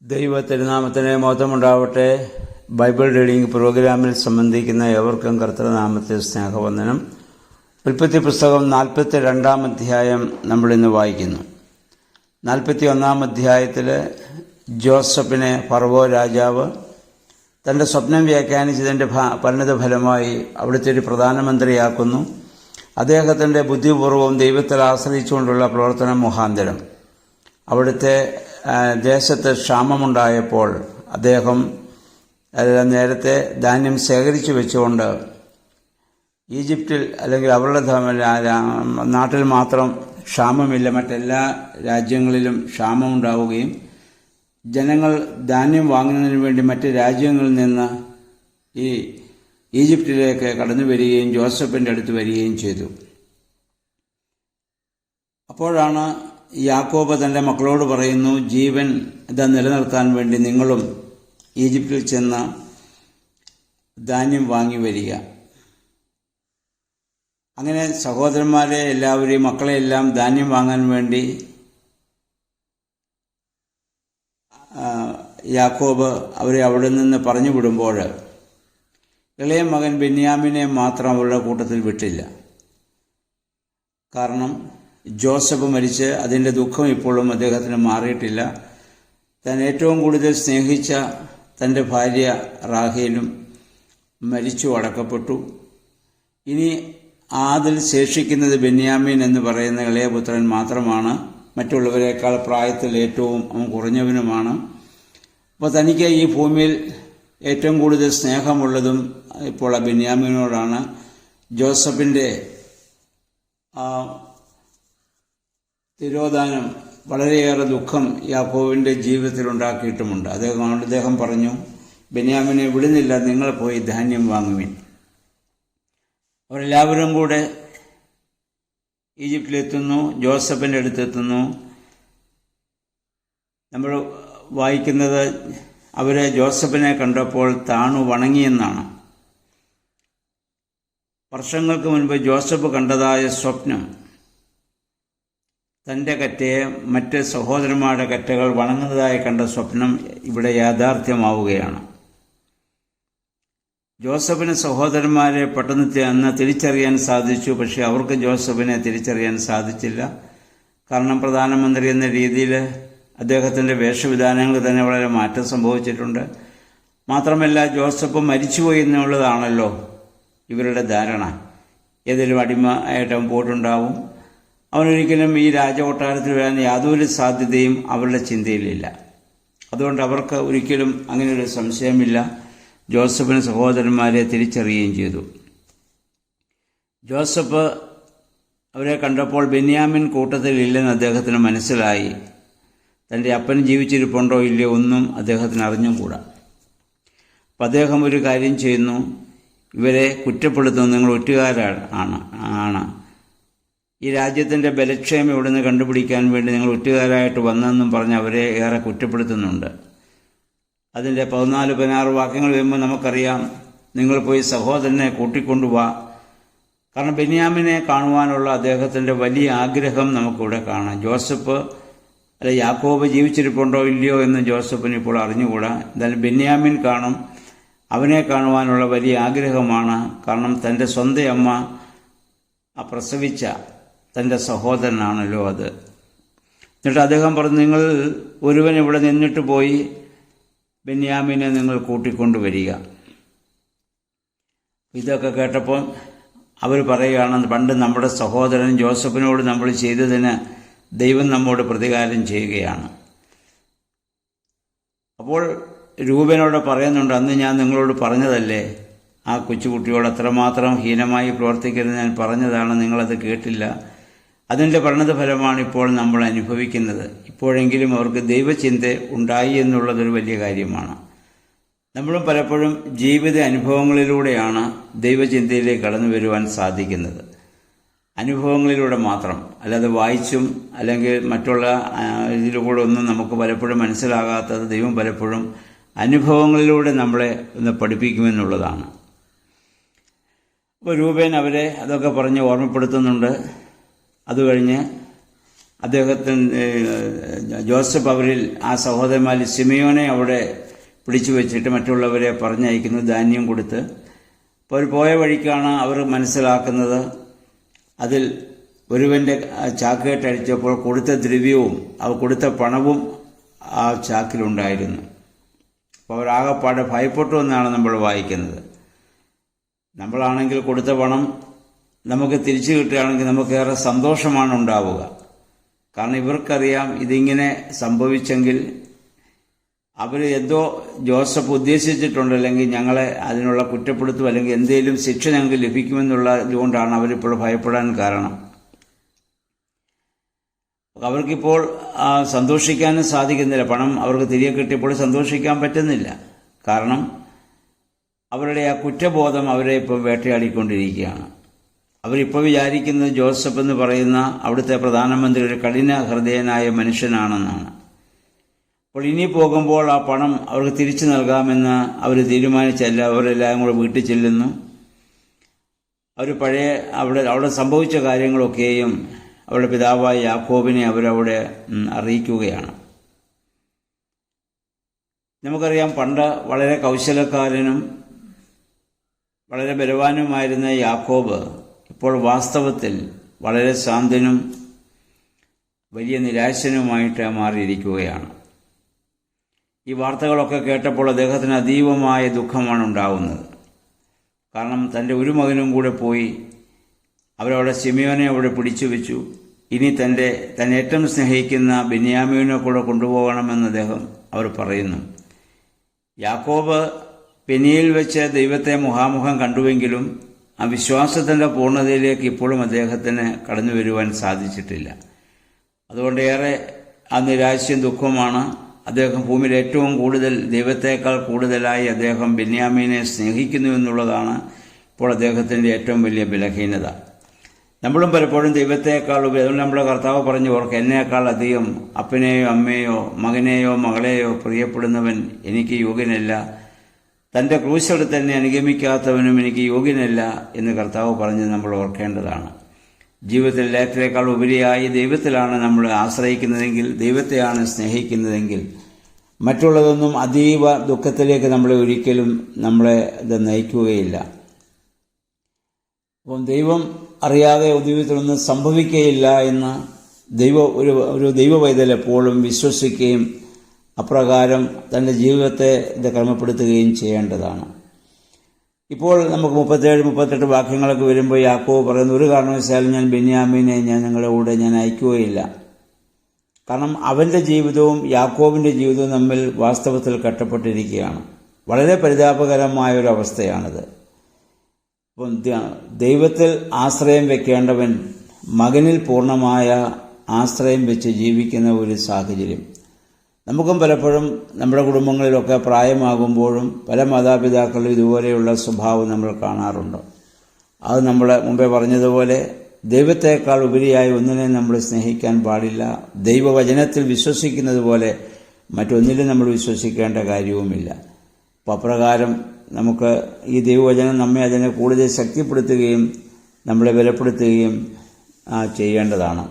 ദൈവ തിരുനാമത്തിന് മഹത്വമുണ്ടാവട്ടെ. Bible reading പ്രോഗ്രാമിൽ സംബന്ധിക്കുന്ന ഏവർക്കും കർത്തൃനാമത്തിൽ സ്നേഹവന്ദനം. ഉൽപ്പത്തി പുസ്തകം 42 അധ്യായം നമ്മളിന്ന് വായിക്കുന്നു. 41 അധ്യായത്തിൽ ജോസഫിനെ ഫറവോ രാജാവ് തൻ്റെ സ്വപ്നം വ്യാഖ്യാനിച്ചതിൻ്റെ പരിണിത ഫലമായി അവിടുത്തെ ഒരു പ്രധാനമന്ത്രിയാക്കുന്നു. അദ്ദേഹത്തിൻ്റെ ബുദ്ധിപൂർവ്വം ദൈവത്തിൽ ആശ്രയിച്ചുകൊണ്ടുള്ള പ്രവർത്തനം മുഖാന്തരം അവിടുത്തെ ദേശത്ത് ക്ഷാമമുണ്ടായപ്പോൾ അദ്ദേഹം നേരത്തെ ധാന്യം ശേഖരിച്ചു വെച്ചുകൊണ്ട് ഈജിപ്തിൽ അല്ലെങ്കിൽ അവരുടെ നാട്ടിൽ മാത്രം ക്ഷാമമില്ല, മറ്റെല്ലാ രാജ്യങ്ങളിലും ക്ഷാമമുണ്ടാവുകയും ജനങ്ങൾ ധാന്യം വാങ്ങുന്നതിന് വേണ്ടി മറ്റ് രാജ്യങ്ങളിൽ നിന്ന് ഈ ഈജിപ്തിലേക്ക് കടന്നു വരികയും ജോസഫിൻ്റെ അടുത്ത് വരികയും ചെയ്തു. അപ്പോഴാണ് യാക്കോബ് തൻ്റെ മക്കളോട് പറയുന്നു, ജീവൻ നിലനിർത്താൻ വേണ്ടി നിങ്ങളും ഈജിപ്തിൽ ചെന്ന് ധാന്യം വാങ്ങി വരിക. അങ്ങനെ സഹോദരന്മാരെ എല്ലാവരെയും മക്കളെയെല്ലാം ധാന്യം വാങ്ങാൻ വേണ്ടി യാക്കോബ് അവരെ അവിടെ നിന്ന് പറഞ്ഞു വിടുമ്പോൾ ഇളയ മകൻ ബെന്യാമിനെ മാത്രം അവരുടെ കൂട്ടത്തിൽ വിട്ടില്ല. കാരണം ജോസഫ് മരിച്ച് അതിൻ്റെ ദുഃഖം ഇപ്പോഴും അദ്ദേഹത്തിന് മാറിയിട്ടില്ല. താൻ ഏറ്റവും കൂടുതൽ സ്നേഹിച്ച തൻ്റെ ഭാര്യ റാഹേലും മരിച്ചു അടക്കപ്പെട്ടു. ഇനി അതിൽ ശേഷിക്കുന്നത് ബെന്യാമീൻ എന്ന് പറയുന്ന ഇളയപുത്രൻ മാത്രമാണ്. മറ്റുള്ളവരെക്കാൾ പ്രായത്തിൽ ഏറ്റവും കുറഞ്ഞവനുമാണ്. അപ്പോൾ തനിക്ക് ഈ ഭൂമിയിൽ ഏറ്റവും കൂടുതൽ സ്നേഹമുള്ളതും ഇപ്പോൾ ആ ബെന്യാമീനോടാണ്. ജോസഫിൻ്റെ തിരോധാനം വളരെയേറെ ദുഃഖം യാക്കോബിൻ്റെ ജീവിതത്തിൽ ഉണ്ടാക്കിയിട്ടുമുണ്ട്. അദ്ദേഹം പറഞ്ഞു, ബെന്യാമിനെ വിടുന്നില്ല, നിങ്ങൾ പോയി ധാന്യം വാങ്ങുവിൻ. അവരെല്ലാവരും കൂടെ ഈജിപ്തിലെത്തുന്നു, ജോസഫിൻ്റെ അടുത്തെത്തുന്നു. നമ്മൾ വായിക്കുന്നത് അവരെ ജോസഫിനെ കണ്ടപ്പോൾ താണു വണങ്ങിയെന്നാണ്. വർഷങ്ങൾക്ക് മുൻപ് ജോസഫ് കണ്ടതായ സ്വപ്നം, തൻ്റെ കറ്റയെ മറ്റ് സഹോദരന്മാരുടെ കറ്റകൾ വണങ്ങുന്നതായി കണ്ട സ്വപ്നം ഇവിടെ യാഥാർത്ഥ്യമാവുകയാണ്. ജോസഫിന് സഹോദരന്മാരെ പെട്ടെന്ന് അന്ന് തിരിച്ചറിയാൻ സാധിച്ചു. പക്ഷേ അവർക്ക് ജോസഫിനെ തിരിച്ചറിയാൻ സാധിച്ചില്ല. കാരണം പ്രധാനമന്ത്രി എന്ന രീതിയിൽ അദ്ദേഹത്തിൻ്റെ വേഷവിധാനങ്ങൾ തന്നെ വളരെ മാറ്റം സംഭവിച്ചിട്ടുണ്ട്. മാത്രമല്ല, ജോസഫ് മരിച്ചുപോയി എന്നുള്ളതാണല്ലോ ഇവരുടെ ധാരണ. ഏതെങ്കിലും അടിമയായിട്ട് അവൻ പോയിട്ടുണ്ടാവും. അവനൊരിക്കലും ഈ രാജകൊട്ടാരത്തിൽ വരാൻ യാതൊരു സാധ്യതയും അവരുടെ ചിന്തയിലില്ല. അതുകൊണ്ട് അവർക്ക് ഒരിക്കലും അങ്ങനെയൊരു സംശയമില്ല. ജോസഫിന് സഹോദരന്മാരെ തിരിച്ചറിയുകയും ചെയ്തു. ജോസഫ് അവരെ കണ്ടപ്പോൾ ബെന്യാമിൻ കൂട്ടത്തിൽ ഇല്ലെന്ന് അദ്ദേഹത്തിന് മനസ്സിലായി. തൻ്റെ അപ്പൻ ജീവിച്ചിരിപ്പുണ്ടോ ഇല്ലയോ ഒന്നും അദ്ദേഹത്തിന് അറിഞ്ഞുകൂടാ. അപ്പം അദ്ദേഹം ഒരു കാര്യം ചെയ്യുന്നു, ഇവരെ കുറ്റപ്പെടുത്തുന്നു, നിങ്ങൾ ഒറ്റുകാരാണ്. ഈ രാജ്യത്തിൻ്റെ ബലക്ഷേമം ഇവിടുന്ന് കണ്ടുപിടിക്കാൻ വേണ്ടി നിങ്ങൾ ഒറ്റുകാരായിട്ട് വന്നെന്നും പറഞ്ഞ് അവരെ ഏറെ കുറ്റപ്പെടുത്തുന്നുണ്ട്. അതിൻ്റെ 14-16 വാക്യങ്ങൾ വരുമ്പോൾ നമുക്കറിയാം, നിങ്ങൾ പോയി സഹോദരനെ കൂട്ടിക്കൊണ്ടുപോവാ. കാരണം ബെന്യാമിനെ കാണുവാനുള്ള അദ്ദേഹത്തിൻ്റെ വലിയ ആഗ്രഹം നമുക്കിവിടെ കാണാം. ജോസഫ് യാക്കോബ് ജീവിച്ചിരിപ്പുണ്ടോ ഇല്ലയോ എന്ന് ജോസഫിന് ഇപ്പോൾ അറിഞ്ഞുകൂടാ. എന്തായാലും ബെന്യാമിൻ കാണും. അവനെ കാണുവാനുള്ള വലിയ ആഗ്രഹമാണ്. കാരണം തൻ്റെ സ്വന്തം അമ്മ പ്രസവിച്ച തൻ്റെ സഹോദരനാണല്ലോ അത്. എന്നിട്ട് അദ്ദേഹം പറഞ്ഞു, നിങ്ങൾ ഒരുവൻ ഇവിടെ നിന്നിട്ട് പോയി ബെന്യാമിനെ നിങ്ങൾ കൂട്ടിക്കൊണ്ടുവരിക. ഇതൊക്കെ കേട്ടപ്പോൾ അവർ പറയുകയാണ്, പണ്ട് നമ്മുടെ സഹോദരൻ ജോസഫിനോട് നമ്മൾ ചെയ്തതിന് ദൈവം നമ്മോട് പ്രതികാരം ചെയ്യുകയാണ്. അപ്പോൾ രൂപനോട് പറയുന്നുണ്ട്, അന്ന് ഞാൻ നിങ്ങളോട് പറഞ്ഞതല്ലേ ആ കൊച്ചുകുട്ടിയോട് അത്രമാത്രം ഹീനമായി പ്രവർത്തിക്കരുത്, ഞാൻ പറഞ്ഞതാണ്, നിങ്ങളത് കേട്ടില്ല. അതിൻ്റെ പരിണത ഫലമാണ് ഇപ്പോൾ നമ്മൾ അനുഭവിക്കുന്നത്. ഇപ്പോഴെങ്കിലും അവർക്ക് ദൈവചിന്ത ഉണ്ടായി എന്നുള്ളതൊരു വലിയ കാര്യമാണ്. നമ്മളും പലപ്പോഴും ജീവിത അനുഭവങ്ങളിലൂടെയാണ് ദൈവചിന്തയിലേക്ക് കടന്നു വരുവാൻ സാധിക്കുന്നത്. അനുഭവങ്ങളിലൂടെ മാത്രം, അല്ലാതെ വായിച്ചും അല്ലെങ്കിൽ മറ്റുള്ള ഇതിലൂടെ ഒന്നും നമുക്ക് പലപ്പോഴും മനസ്സിലാകാത്തത് ദൈവം പലപ്പോഴും അനുഭവങ്ങളിലൂടെ നമ്മളെ ഒന്ന് പഠിപ്പിക്കുമെന്നുള്ളതാണ്. അപ്പോൾ രൂപേൻ അവരെ അതൊക്കെ പറഞ്ഞ് ഓർമ്മപ്പെടുത്തുന്നുണ്ട്. അതുകഴിഞ്ഞ് ജോസഫ് അവരിൽ ആ സഹോദരന്മാരിൽ ശിമയോനെ അവിടെ പിടിച്ചു വെച്ചിട്ട് മറ്റുള്ളവരെ പറഞ്ഞയക്കുന്നു, ധാന്യം കൊടുത്ത്. അപ്പോൾ അവർ പോയ വഴിക്കാണ് അവർ മനസ്സിലാക്കുന്നത് അതിൽ ഒരുവൻ്റെ ചാക്കുകെട്ടടിച്ചപ്പോൾ കൊടുത്ത ദ്രവ്യവും അവർ കൊടുത്ത പണവും ആ ചാക്കിലുണ്ടായിരുന്നു. അപ്പോൾ അവരാകെപ്പാടെ ഭയപ്പെട്ടു എന്നാണ് നമ്മൾ വായിക്കുന്നത്. നമ്മളാണെങ്കിൽ കൊടുത്ത പണം നമുക്ക് തിരിച്ചു കിട്ടുകയാണെങ്കിൽ നമുക്കേറെ സന്തോഷമാണ് ഉണ്ടാവുക. കാരണം ഇവർക്കറിയാം ഇതിങ്ങനെ സംഭവിച്ചെങ്കിൽ അവർ എന്തോ ജോസഫ് ഉദ്ദേശിച്ചിട്ടുണ്ട്, അല്ലെങ്കിൽ ഞങ്ങളെ അതിനുള്ള കുറ്റപ്പെടുത്തും, അല്ലെങ്കിൽ എന്തെങ്കിലും ശിക്ഷ ഞങ്ങൾക്ക് ലഭിക്കുമെന്നുള്ള ഇതുകൊണ്ടാണ് അവരിപ്പോൾ ഭയപ്പെടാൻ കാരണം. അവർക്കിപ്പോൾ സന്തോഷിക്കാനും സാധിക്കുന്നില്ല. പണം അവർക്ക് തിരികെ കിട്ടിയപ്പോൾ സന്തോഷിക്കാൻ പറ്റുന്നില്ല. കാരണം അവരുടെ ആ കുറ്റബോധം അവരെ ഇപ്പോൾ വേട്ടയാടിക്കൊണ്ടിരിക്കുകയാണ്. അവരിപ്പോൾ വിചാരിക്കുന്നത് ജോസഫ് എന്ന് പറയുന്ന അവിടുത്തെ പ്രധാനമന്ത്രി ഒരു കഠിന ഹൃദയനായ മനുഷ്യനാണെന്നാണ്. അപ്പോൾ ഇനി പോകുമ്പോൾ ആ പണം അവർക്ക് തിരിച്ചു നൽകാമെന്ന് അവർ തീരുമാനിച്ചല്ല. അവരെല്ലാം കൂടെ വീട്ടിൽ ചെല്ലുന്നു. അവർ അവിടെ സംഭവിച്ച കാര്യങ്ങളൊക്കെയും അവരുടെ പിതാവായ യാക്കോബിനെ അവരവിടെ അറിയിക്കുകയാണ്. നമുക്കറിയാം, പണ്ട് വളരെ കൗശലക്കാരനും വളരെ ബലവാനുമായിരുന്ന യാക്കോബ് ഇപ്പോൾ വാസ്തവത്തിൽ വളരെ ശാന്തനും വലിയ നിരാശനുമായിട്ട് മാറിയിരിക്കുകയാണ്. ഈ വാർത്തകളൊക്കെ കേട്ടപ്പോൾ അദ്ദേഹത്തിന് അതീവമായ ദുഃഖമാണ് ഉണ്ടാകുന്നത്. കാരണം തൻ്റെ ഒരു മകനും കൂടെ പോയി, അവരവിടെ ശിമയോനെ അവിടെ പിടിച്ചു വെച്ചു. ഇനി തന്നെ ഏറ്റവും സ്നേഹിക്കുന്ന ബെന്യാമീനെ കൂടെ കൊണ്ടുപോകണമെന്ന് അവർ പറയുന്നു. യാക്കോബ് പെനിയിൽ വെച്ച് ദൈവത്തെ മുഖാമുഖം കണ്ടുവെങ്കിലും ആ വിശ്വാസത്തിൻ്റെ പൂർണ്ണതയിലേക്ക് ഇപ്പോഴും അദ്ദേഹത്തിന് കടന്നു വരുവാൻ സാധിച്ചിട്ടില്ല. അതുകൊണ്ട് ഏറെ ആ നിരാശയും ദുഃഖവുമാണ്. അദ്ദേഹം ഭൂമിയിൽ ഏറ്റവും കൂടുതൽ, ദൈവത്തേക്കാൾ കൂടുതലായി അദ്ദേഹം ബെന്യാമീനെ സ്നേഹിക്കുന്നു എന്നുള്ളതാണ് ഇപ്പോൾ അദ്ദേഹത്തിൻ്റെ ഏറ്റവും വലിയ ബലഹീനത. നമ്മളും പലപ്പോഴും ദൈവത്തേക്കാൾ അതുകൊണ്ട് നമ്മുടെ കർത്താവ് പറഞ്ഞു, ഓർക്ക് എന്നേക്കാൾ അധികം അപ്പനെയോ അമ്മയോ മകനെയോ മകളെയോ പ്രിയപ്പെടുന്നവൻ എനിക്ക് യോഗ്യനല്ല, തൻ്റെ ക്രൂശെടുത്ത് തന്നെ അനുഗമിക്കാത്തവനും എനിക്ക് യോഗ്യനല്ല എന്ന് കർത്താവ് പറഞ്ഞ് നമ്മൾ ഓർക്കേണ്ടതാണ്. ജീവിതത്തിൽ എല്ലാത്തിനേക്കാൾ ഉപരിയായി ദൈവത്തിലാണ് നമ്മൾ ആശ്രയിക്കുന്നതെങ്കിൽ, ദൈവത്തെയാണ് സ്നേഹിക്കുന്നതെങ്കിൽ മറ്റുള്ളതൊന്നും അതീവ ദുഃഖത്തിലേക്ക് ഒരിക്കലും നമ്മളെ ഇത് നയിക്കുകയില്ല. അപ്പം ദൈവം അറിയാതെ ജീവിതത്തിലൊന്നും സംഭവിക്കുകയില്ല എന്ന് ഒരു ദൈവവൈതൽ എപ്പോഴും വിശ്വസിക്കുകയും അപ്രകാരം തൻ്റെ ജീവിതത്തെ ഇത് ക്രമപ്പെടുത്തുകയും ചെയ്യേണ്ടതാണ്. ഇപ്പോൾ നമുക്ക് 37-38 വാക്യങ്ങളൊക്കെ വരുമ്പോൾ യാക്കോബ് പറയുന്നു, ഒരു കാരണവശാലും ഞാൻ ബെന്യാമീനെ നിങ്ങളുടെ കൂടെ അയക്കുകയില്ല. കാരണം അവൻ്റെ ജീവിതവും യാക്കോബിൻ്റെ ജീവിതവും തമ്മിൽ വാസ്തവത്തിൽ കെട്ടപ്പെട്ടിരിക്കുകയാണ്. വളരെ പരിതാപകരമായ ഒരു അവസ്ഥയാണിത്. അപ്പം ദൈവത്തിൽ ആശ്രയം വെക്കേണ്ടവൻ മകനിൽ പൂർണ്ണമായ ആശ്രയം വെച്ച് ജീവിക്കുന്ന ഒരു സാഹചര്യം നമുക്കും പലപ്പോഴും നമ്മുടെ കുടുംബങ്ങളിലൊക്കെ പ്രായമാകുമ്പോഴും പല മാതാപിതാക്കളും ഇതുപോലെയുള്ള സ്വഭാവം നമ്മൾ കാണാറുണ്ട്. അത് നമ്മൾ മുമ്പേ പറഞ്ഞതുപോലെ ദൈവത്തേക്കാൾ ഉപരിയായി ഒന്നിനെ നമ്മൾ സ്നേഹിക്കാൻ പാടില്ല. ദൈവവചനത്തിൽ വിശ്വസിക്കുന്നത് പോലെ മറ്റൊന്നിലും നമ്മൾ വിശ്വസിക്കേണ്ട കാര്യവുമില്ല. അപ്പോൾ അപ്രകാരം നമുക്ക് ഈ ദൈവവചനം നമ്മെ അതിനെ കൂടുതൽ ശക്തിപ്പെടുത്തുകയും നമ്മളെ ബലപ്പെടുത്തുകയും ചെയ്യേണ്ടതാണ്.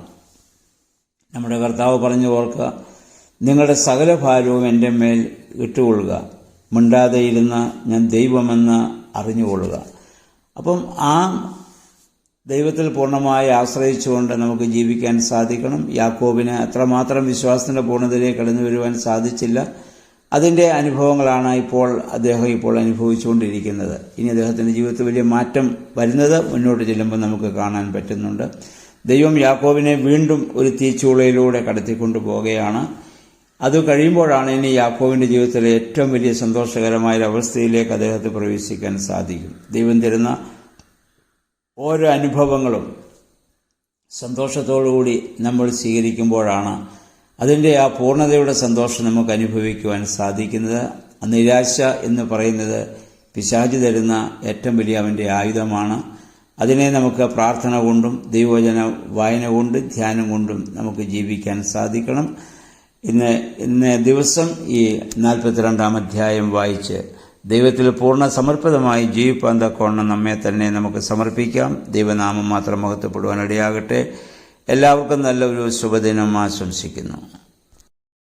നമ്മുടെ കർത്താവ് പറഞ്ഞു, ഓർക്കുക, നിങ്ങളുടെ സകല ഭാരവും എൻ്റെ മേൽ ഇട്ടുകൊള്ളുക, മിണ്ടാതെ ഇരുന്ന് ഞാൻ ദൈവമെന്ന് അറിഞ്ഞുകൊള്ളുക. അപ്പം ആ ദൈവത്തിൽ പൂർണ്ണമായി ആശ്രയിച്ചുകൊണ്ട് നമുക്ക് ജീവിക്കാൻ സാധിക്കണം. യാക്കോബിന് അത്രമാത്രം വിശ്വാസത്തിൻ്റെ പൂർണ്ണതയിലേക്ക് കടന്നു വരുവാൻ സാധിച്ചില്ല. അതിൻ്റെ അനുഭവങ്ങളാണ് അദ്ദേഹം ഇപ്പോൾ അനുഭവിച്ചുകൊണ്ടിരിക്കുന്നത്. ഇനി അദ്ദേഹത്തിൻ്റെ ജീവിതത്തിൽ വലിയ മാറ്റം വരുന്നത് മുന്നോട്ട് ചെല്ലുമ്പോൾ നമുക്ക് കാണാൻ പറ്റുന്നുണ്ട്. ദൈവം യാക്കോബിനെ വീണ്ടും ഒരു തീച്ചൂളയിലൂടെ കടത്തിക്കൊണ്ടു പോവുകയാണ്. അത് കഴിയുമ്പോഴാണ് ഇനി യാക്കോബിൻ്റെ ജീവിതത്തിലെ ഏറ്റവും വലിയ സന്തോഷകരമായ അവസ്ഥയിലേക്ക് അദ്ദേഹത്തെ പ്രവേശിക്കാൻ സാധിക്കും. ദൈവം തരുന്ന ഓരോ അനുഭവങ്ങളും സന്തോഷത്തോടുകൂടി നമ്മൾ സ്വീകരിക്കുമ്പോഴാണ് അതിൻ്റെ ആ പൂർണ്ണതയുടെ സന്തോഷം നമുക്ക് അനുഭവിക്കുവാൻ സാധിക്കുന്നത്. നിരാശ എന്ന് പറയുന്നത് പിശാച് തരുന്ന ഏറ്റവും വലിയ അവൻ്റെ ആയുധമാണ്. അതിനെ നമുക്ക് പ്രാർത്ഥന കൊണ്ടും ദൈവവചന വായന കൊണ്ടും ധ്യാനം കൊണ്ടും നമുക്ക് ജീവിക്കാൻ സാധിക്കണം. ഇന്ന് ദിവസം ഈ 42-ാം അധ്യായം വായിച്ച് ദൈവത്തിൽ പൂർണ്ണ സമർപ്പിതമായി ജീവിപ്പാൻ തക്കവണ്ണം നമ്മെ തന്നെ നമുക്ക് സമർപ്പിക്കാം. ദൈവനാമം മാത്രം മഹത്വപ്പെടുവാൻ ഇടയാകട്ടെ. എല്ലാവർക്കും നല്ലൊരു ശുഭദിനം ആശംസിക്കുന്നു.